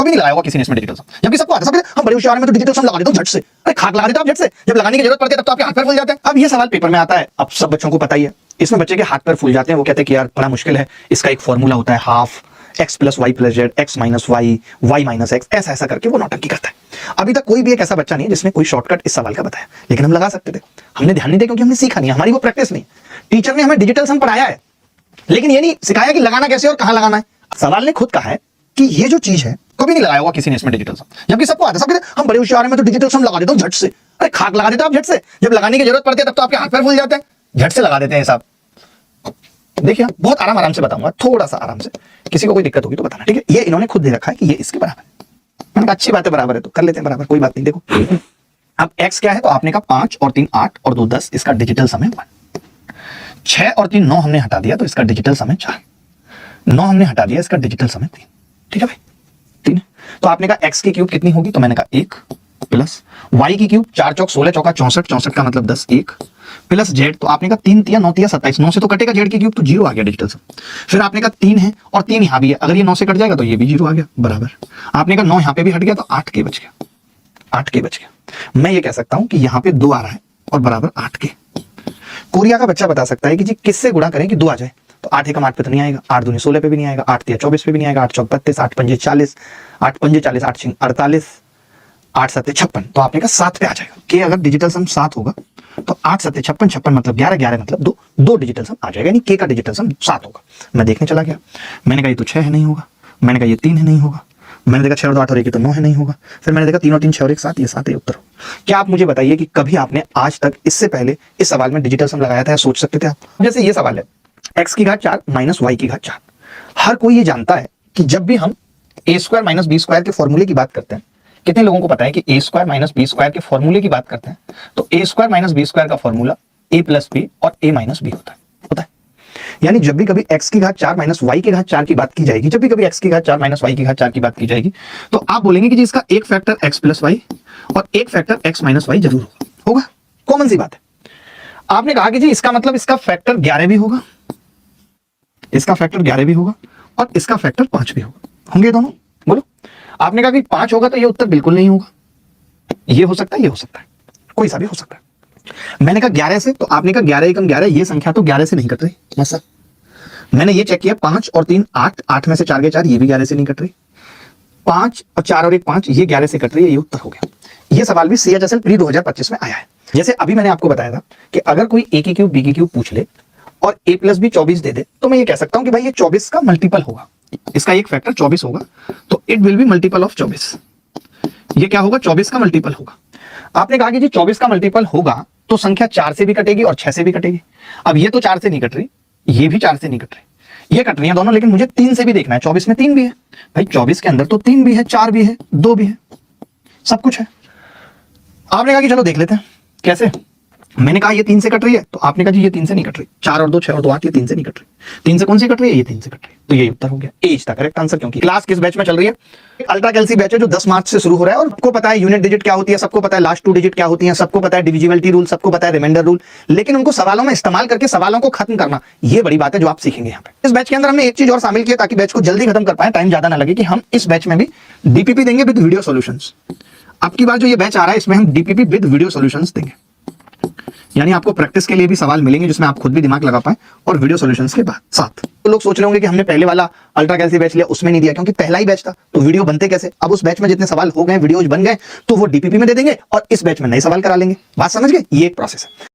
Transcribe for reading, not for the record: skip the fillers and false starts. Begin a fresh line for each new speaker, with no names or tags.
कभी नहीं लगाया होगा किसी ने इसमें डिजिटल सम, जबकि सबको आता है। सब हम बड़े होशियार में तो डिजिटल सम लगा देते हो झट से, अरे खाक लगा देते हो आप झट से, जब लगाने की जरूरत पड़ती है तब तो आपके हाथ पैर फूल जाते हैं। अब ये सवाल पेपर में आता है, अब सब बच्चों को पता ही है, इसमें बच्चे के हाथ पैर फूल जाते हैं, वो कहते हैं कि यार बड़ा मुश्किल है, इसका एक फॉर्मूला होता है half x plus y plus z, x minus y, y minus x, ऐसा ऐसा करके वो नौटंकी करता है। अभी तक कोई भी एक ऐसा बच्चा नहीं है जिसने कोई शॉर्टकट इस सवाल का बताया, लेकिन हम लगा सकते थे, हमने ध्यान नहीं दिया क्योंकि हमने सीखा नहीं, हमारी वो प्रैक्टिस नहीं। टीचर ने हमें डिजिटल सम पढ़ाया है लेकिन ये नहीं सिखाया कि लगाना कैसे और कहां लगाना है। सवाल ने खुद कहा है कि ये जो चीज है कभी नहीं लगाया होगा किसी ने इसमें डिजिटल सम, जबकि सबको आता है। सब कहते हैं हम बड़े होशियार में तो डिजिटल सम लगा देते हो झट से, अरे खाक लगा देते हो आप झट से, जब लगाने की जरूरत पड़ती है तब तो आपके हाथ पैर फूल जाते हैं, झट से लगा देते हैं साहब। देखिए बहुत आराम से बताऊंगा, थोड़ा सा आराम से, किसी को कोई दिक्कत होगी तो बताना, ठीक है। ये इन्होंने खुद दे रखा है कि ये इसके बराबर है, मैंने कहा अच्छी बात है, बराबर है तो कर लेते हैं बराबर, कोई बात नहीं। देखो अब x क्या है, तो आपने कहा 5 और 3 8 और 2 10, इसका डिजिटल सम है 1। 6 और 3 9 हमने हटा दिया तो इसका डिजिटल सम है 4। 9 हमने हटा दिया, इसका डिजिटल सम है 3। ठीक है भाई 3। तो आपने कहा x की क्यूब कितनी होगी, तो मैंने कहा 1 प्लस y की क्यूब 4 चौक 16 चौका 64, 64 का मतलब 10 1 प्लस z, तो आपने कहा 3 तिया 9 तिया 27, 9 से तो कटेगा z की क्यूब तो 0 आ गया डिजिटल सम। फिर आपने कहा 3 है और 3 यहां भी है, अगर ये 9 से कट जाएगा तो ये भी 0 आ गया बराबर। आपने कहा 9 यहां पे भी हट गया तो 8 के बच गया, 8 के बच गया। मैं ये कह सकता हूं कि यहां पे 2 आ रहा है और बराबर 8 के। कोरिया का बच्चा बता सकता है कि जी किससे गुणा करें कि 2 आ जाए, तो 8 एकम 8 पे तो नहीं आएगा, 8 दूनी 16 पे भी नहीं आएगा, 8 तिया 24 पे भी नहीं आएगा, 8 चौक 32, 8 पंजे 40, 8 पंजे 40, 8 छिंग 48, 8 सत्ते 56, तो आपने कहा 7 पे आ जाएगा। कि अगर डिजिटल सम 7 होगा तो 8 सत्ते 56, 56 मतलब 11, 11 मतलब 2 डिजिटल सम आ जाएगा, यानी के का डिजिटल सम 7 होगा। मैं देखने चला गया, मैंने कहा ये तो 6 है नहीं होगा, मैंने कहा ये 3 है नहीं होगा, मैंने देखा 6 और 2 8 और 1 तो 9 है नहीं होगा, फिर मैंने देखा 3 और 3 6 और 1 7, ये 7 है उत्तर हो। क्या आप मुझे बताइए कि कभी आपने आज तक इससे पहले इस सवाल में डिजिटल सम लगाया था या सोच सकते थे आप? जैसे ये सवाल है x की घात 4 माइनस y की घात 4, हर कोई ये जानता है कि जब भी हम a square minus b square के फॉर्मूले की बात करते हैं, कितने लोगों को पता है कि a square minus b square के फॉर्मूले की बात करते हैं तो a square minus b square का फॉर्मूला a प्लस बी और a माइनस बी होता है। यानी जब भी कभी x की घात 4 माइनस y की घात 4 की बात की जाएगी, जब भी कभी x की घात 4 माइनस y की घात 4 की बात की जाएगी, तो आप बोलेंगे कि जी इसका एक फैक्टर x प्लस वाई और एक फैक्टर x माइनस वाई जरूर होगा। कॉमन सी बात है। आपने कहा कि जी इसका मतलब इसका फैक्टर 11 भी होगा, इसका फैक्टर 11 भी होगा और इसका फैक्टर 5 भी होगा, होंगे दोनों? बोलो। आपने कहा कि 5 होगा तो ये उत्तर बिल्कुल नहीं होगा, ये हो सकता है, ये हो सकता है, कोई सा भी हो सकता है। मैंने कहा 11 से, तो आपने कहा 11 एकम 11, ये संख्या तो 11 से नहीं कट रही ना सर। मैंने ये चेक किया, 5 और 3 8, 8 में से 4 गए 4, ये भी 11 से नहीं कट रही। 5 और 4 और 1 5, ये 11 से कट रही है, ये उत्तर हो गया। ये सवाल भी CHSL प्री 2025 में आया है। जैसे अभी मैंने आपको बताया था कि अगर कोई a की क्यूब b की क्यूब पूछ ले और a प्लस b 24 दे दे, तो मैं ये कह सकता हूं कि भाई ये 24 का मल्टीपल होगा, इसका एक फैक्टर 24 होगा, तो it will be multiple of 24। ये क्या होगा? 24 का मल्टीपल होगा। आपने कहा कि जी 24 का मल्टीपल होगा तो संख्या 4 से भी कटेगी और 6 से भी कटेगी। अब ये तो 4 से नहीं कट रही, ये भी 4 से नहीं कट रही, ये कट रही है दोनों, लेकिन मुझे 3 से भी देखना है। 24 में 3 भी है भाई, 24 के अंदर तो 3 भी है, 4 भी है, 2 भी है, सब कुछ है। आपने कहा कि चलो देख लेते हैं कैसे। मैंने कहा ये 3 से कट रही है, तो आपने कहा जी ये 3 से नहीं कट रही, 4 और 2 6 और 2 8, ये 3 से नहीं कट रही। 3 से कौन सी कट रही है? ये 3 से कट रही है, तो ये उत्तर हो गया। एज था करेक्ट आंसर। क्योंकि क्लास किस बैच में चल रही है? अल्ट्रा कैल्सी बैच है जो 10 मार्च से शुरू हो रहा है, और सबको पता है यूनिट डिजिट क्या होती है, सबको पता है लास्ट 2 डिजिट क्या होती है, सबको पता है डिविजिबिलिटी रूल, सबको पता है रिमाइंडर रूल, लेकिन उनको सवालों में इस्तेमाल करके सवालों को खत्म करना, ये बड़ी बात है जो आप सीखेंगे यहाँ पे। इस बैच के अंदर हमने एक चीज और शामिल की ताकि बैच को जल्दी खत्म कर पाए, टाइम ज्यादा ना लगे, कि हम इस बैच में भी डीपीपी देंगे विद वीडियो सॉल्यूशंस। अब की बार जो ये बैच आ रहा है इसमें हम डीपीपी विद वीडियो सॉल्यूशंस देंगे, यानी आपको प्रैक्टिस के लिए भी सवाल मिलेंगे जिसमें आप खुद भी दिमाग लगा पाए, और वीडियो सॉल्यूशंस के बाद साथ। तो लोग सोच रहे होंगे कि हमने पहले वाला अल्ट्रा कैल्सी बैच लिया उसमें नहीं दिया, क्योंकि पहला ही बैच था तो वीडियो बनते कैसे। अब उस बैच में जितने सवाल हो गए, वीडियोज बन गए, तो वो डीपीपी में दे देंगे और इस बैच में नए सवाल करा लेंगे। बात समझ गए? ये एक प्रोसेस है।